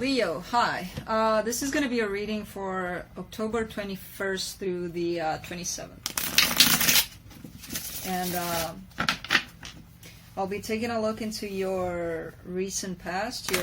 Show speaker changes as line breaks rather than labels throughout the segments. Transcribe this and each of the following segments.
Leo, hi. This is going to be a reading for October 21st through the 27th. And I'll be taking a look into your recent past, your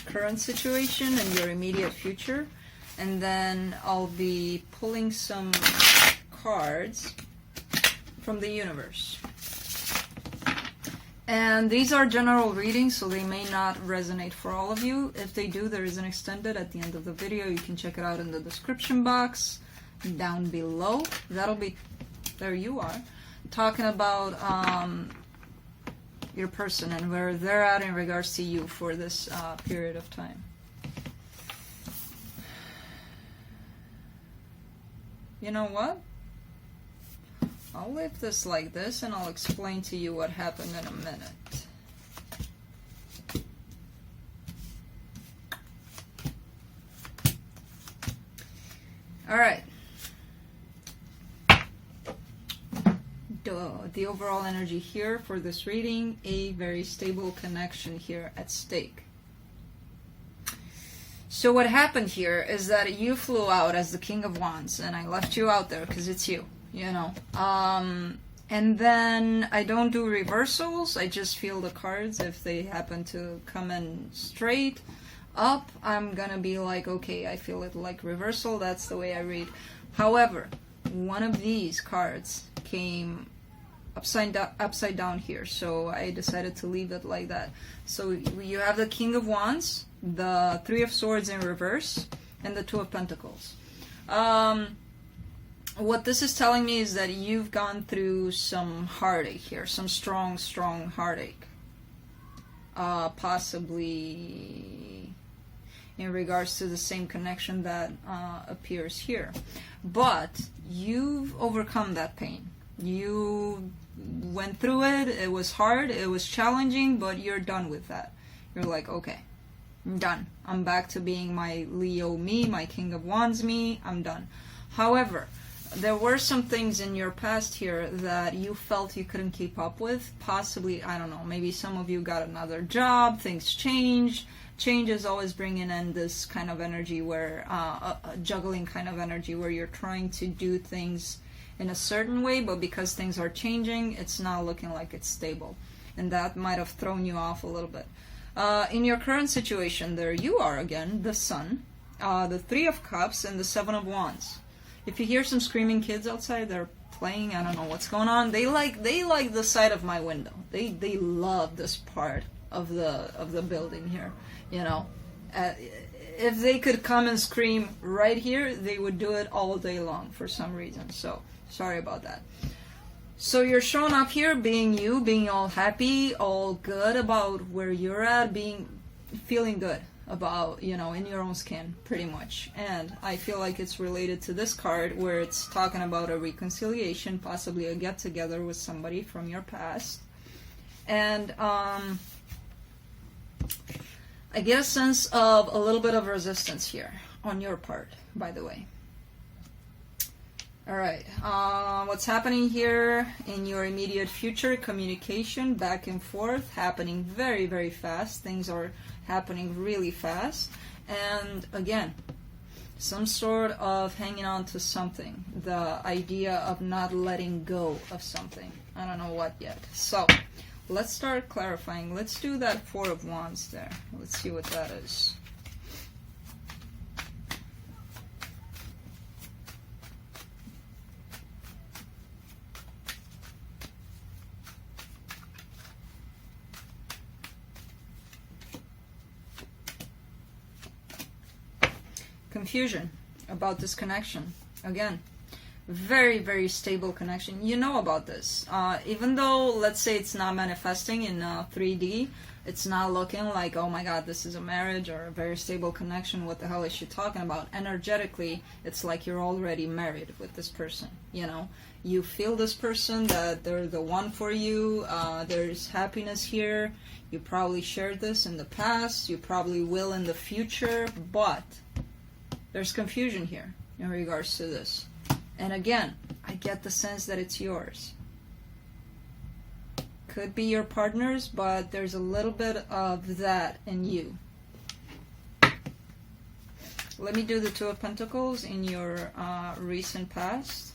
current situation, and your immediate future. And then I'll be pulling some cards from the universe. And these are general readings, so they may not resonate for all of you. If they do, there is an extended at the end of the video. You can check it out in the description box down below. That'll be, there you are, talking about your person and where they're at in regards to you for this period of time. You know what? I'll leave this like this and I'll explain to you what happened in a minute. Alright. The overall energy here for this reading, a very stable connection here at stake. So what happened here is that you flew out as the King of Wands, and I left you out there because it's you. You know, and then I don't do reversals. I just feel the cards. If they happen to come in straight up, I'm gonna be like, okay, I feel it like reversal. That's the way I read. However, one of these cards came upside down here, so I decided to leave it like that. So you have the King of Wands, the Three of Swords in reverse, and the Two of Pentacles. What this is telling me is that you've gone through some heartache here, some strong heartache. Possibly in regards to the same connection that appears here. But you've overcome that pain. You went through it, it was hard, it was challenging, but you're done with that. You're like, okay, I'm done. I'm back to being my Leo me, my King of Wands me, I'm done. However, there were some things in your past here that you felt you couldn't keep up with. Possibly, I don't know, maybe some of you got another job, things changed. Change is always bringing in this kind of energy where, a juggling kind of energy where you're trying to do things in a certain way, but because things are changing, it's not looking like it's stable. And that might have thrown you off a little bit. In your current situation, there you are again, the Sun, the Three of Cups, and the Seven of Wands. If you hear some screaming kids outside, they're playing. I don't know what's going on. They like the side of my window. They love this part of the building here. You know, if they could come and scream right here, they would do it all day long for some reason. So sorry about that. So you're showing up here, being you, being all happy, all good about where you're at, feeling good about, you know, in your own skin, pretty much. And I feel like it's related to this card where it's talking about a reconciliation, possibly a get-together with somebody from your past. And I get a sense of a little bit of resistance here on your part, by the way. Alright, what's happening here in your immediate future? Communication back and forth, happening very, very fast. Things are happening really fast. And again, some sort of hanging on to something. The idea of not letting go of something. I don't know what yet. So, let's start clarifying. Let's do that Four of Wands there. Let's see what that is. Confusion about this connection. Again, very, very stable connection. You know about this. Even though, let's say it's not manifesting in 3D, it's not looking like, oh my god, this is a marriage or a very stable connection. What the hell is she talking about? Energetically, it's like you're already married with this person. You know, you feel this person, that they're the one for you. There's happiness here. You probably shared this in the past. You probably will in the future. But there's confusion here in regards to this. And again, I get the sense that it's yours. Could be your partner's, but there's a little bit of that in you. Let me do the Two of Pentacles in your recent past.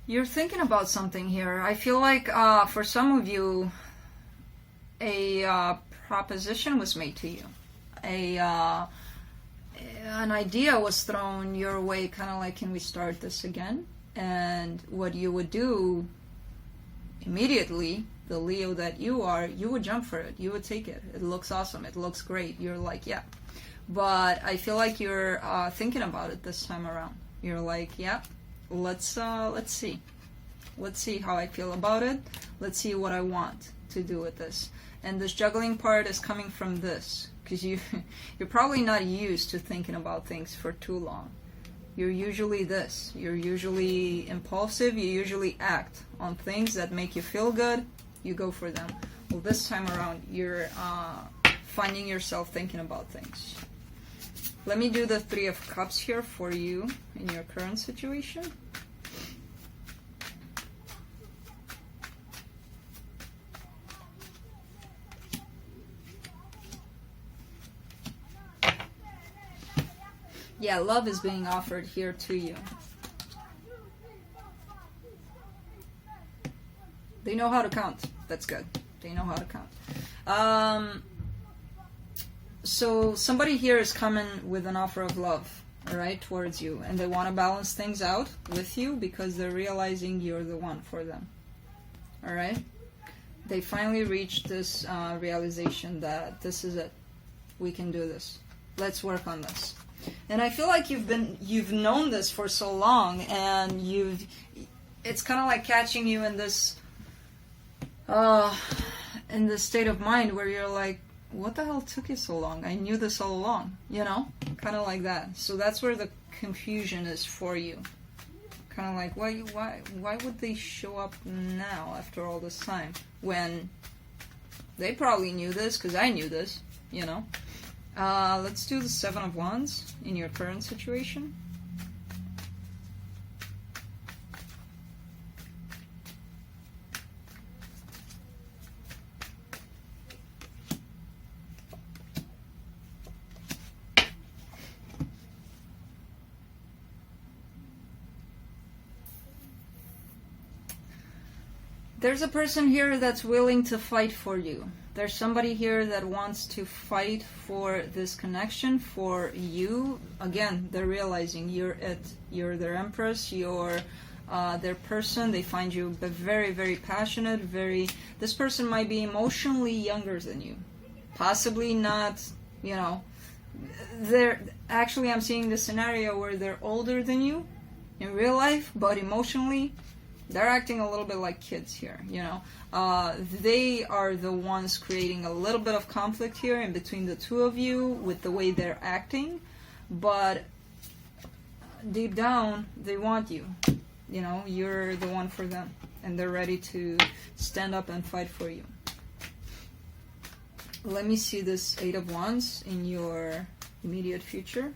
You're thinking about something here. I feel like for some of you, a proposition was made to you. An idea was thrown your way, kind of like, can we start this again? And what you would do immediately, the Leo that you are, you would jump for it. You would take it. It looks awesome. It looks great. You're like, yeah. But I feel like you're thinking about it this time around. You're like, yeah. Let's see how I feel about it. Let's see what I want to do with this. And this juggling part is coming from this, because you're probably not used to thinking about things for too long. You're usually this. You're usually impulsive. You usually act on things that make you feel good. You go for them. Well, this time around, you're finding yourself thinking about things. Let me do the Three of Cups here for you in your current situation. Yeah, love is being offered here to you. They know how to count. That's good. They know how to count. So somebody here is coming with an offer of love, all right, towards you, and they want to balance things out with you because they're realizing you're the one for them, all right? They finally reached this realization that this is it. We can do this. Let's work on this. And I feel like you've known this for so long, and it's kind of like catching you in this state of mind where you're like, what the hell took you so long? I knew this all along, you know? Kind of like that. So that's where the confusion is for you. Kind of like, why would they show up now after all this time? When they probably knew this, because I knew this, you know? Let's do the Seven of Wands in your current situation. There's a person here that's willing to fight for you. There's somebody here that wants to fight for this connection for you. Again, they're realizing you're it. You're their empress. You're their person. They find you very, very passionate. This person might be emotionally younger than you. Possibly not, you know. Actually, I'm seeing the scenario where they're older than you in real life, but emotionally, they're acting a little bit like kids here, you know. They are the ones creating a little bit of conflict here in between the two of you with the way they're acting, but deep down, they want you. You know, you're the one for them, and they're ready to stand up and fight for you. Let me see this Eight of Wands in your immediate future.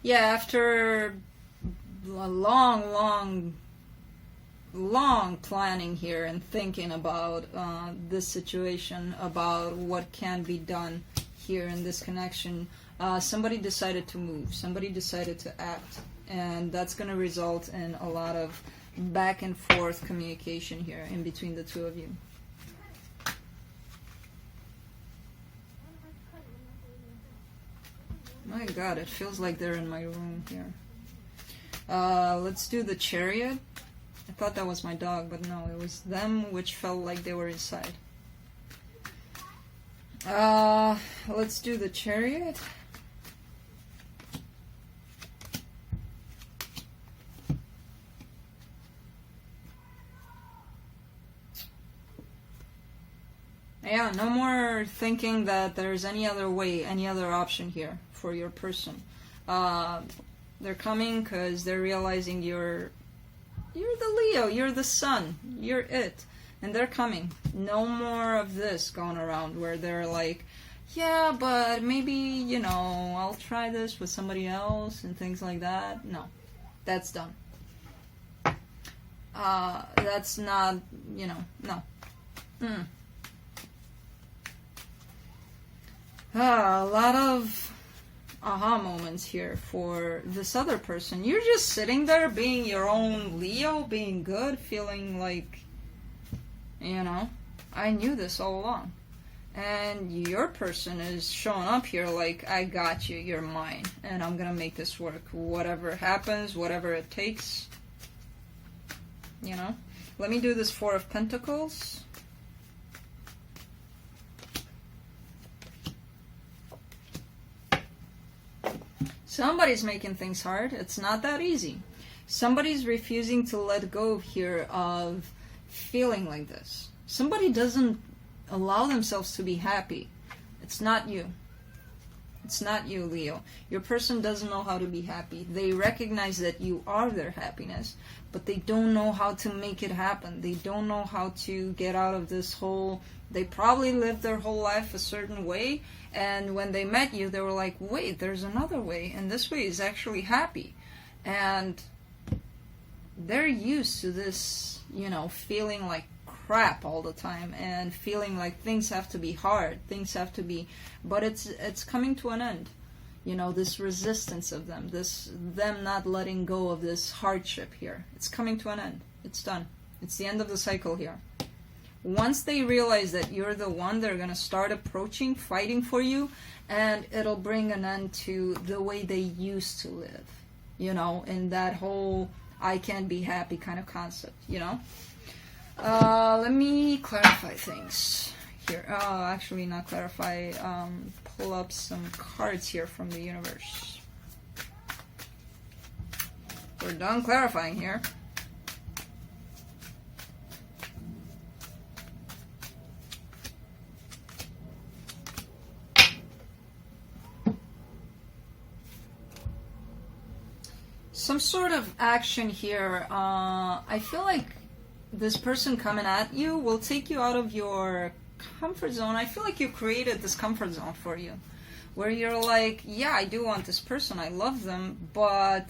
Yeah, after a long planning here and thinking about this situation, about what can be done here in this connection, somebody decided to move. Somebody decided to act. And that's going to result in a lot of back and forth communication here in between the two of you. My God, it feels like they're in my room here. Let's do the Chariot. I thought that was my dog, but no, it was them which felt like they were inside. Let's do the Chariot. Yeah, no more thinking that there's any other way, any other option here for your person. They're coming because they're realizing you're the Leo, you're the sun, you're it. And they're coming. No more of this going around where they're like, yeah, but maybe, you know, I'll try this with somebody else and things like that. No, that's done. That's not, you know, no. A lot of aha moments here for this other person. You're just sitting there being your own Leo, being good, feeling like, you know, I knew this all along. And your person is showing up here like, I got you, you're mine, and I'm gonna make this work. Whatever happens, whatever it takes. You know? Let me do this Four of Pentacles. Somebody's making things hard. It's not that easy. Somebody's refusing to let go here of feeling like this. Somebody doesn't allow themselves to be happy. It's not you. It's not you, Leo. Your person doesn't know how to be happy. They recognize that you are their happiness, but they don't know how to make it happen. They don't know how to get out of this whole... They probably lived their whole life a certain way, and when they met you, they were like, wait, there's another way, and this way is actually happy. And they're used to this, you know, feeling like crap all the time, and feeling like things have to be hard, things have to be... But it's coming to an end. You know, this resistance of them, them not letting go of this hardship here. It's coming to an end. It's done. It's the end of the cycle here. Once they realize that you're the one, they're going to start approaching, fighting for you, and it'll bring an end to the way they used to live, you know, in that whole I can't be happy kind of concept, you know. Let me clarify things here. Oh, actually not clarify, pull up some cards here from the universe. We're done clarifying here. Some sort of action here. I feel like this person coming at you will take you out of your comfort zone. I feel like you created this comfort zone for you, where you're like, yeah, I do want this person, I love them, but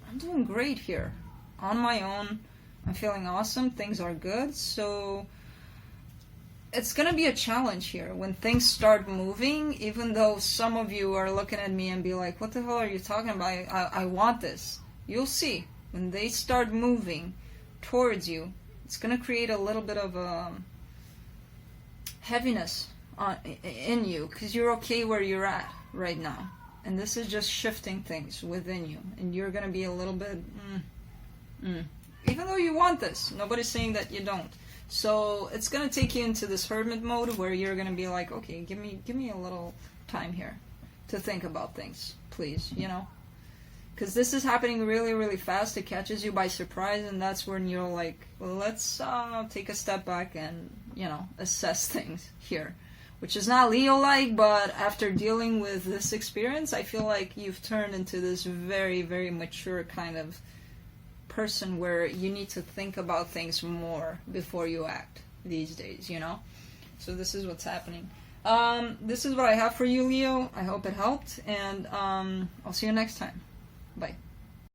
I'm doing great here on my own. I'm feeling awesome, things are good. So it's gonna be a challenge here when things start moving, even though some of you are looking at me and be like, what the hell are you talking about? I want this. You'll see when they start moving towards you, it's gonna create a little bit of heaviness in you, because you're okay where you're at right now, and this is just shifting things within you, and you're gonna be a little bit even though you want this. Nobody's saying that you don't. So it's gonna take you into this hermit mode where you're gonna be like, okay, give me a little time here to think about things, please, you know, because this is happening really, really fast. It catches you by surprise, and that's when you're like, well, let's take a step back and, you know, assess things here, which is not Leo-like, but after dealing with this experience, I feel like you've turned into this very, very mature kind of person where you need to think about things more before you act these days, you know. So this is what's happening. This is what I have for you, Leo. I hope it helped, and I'll see you next time. Bye.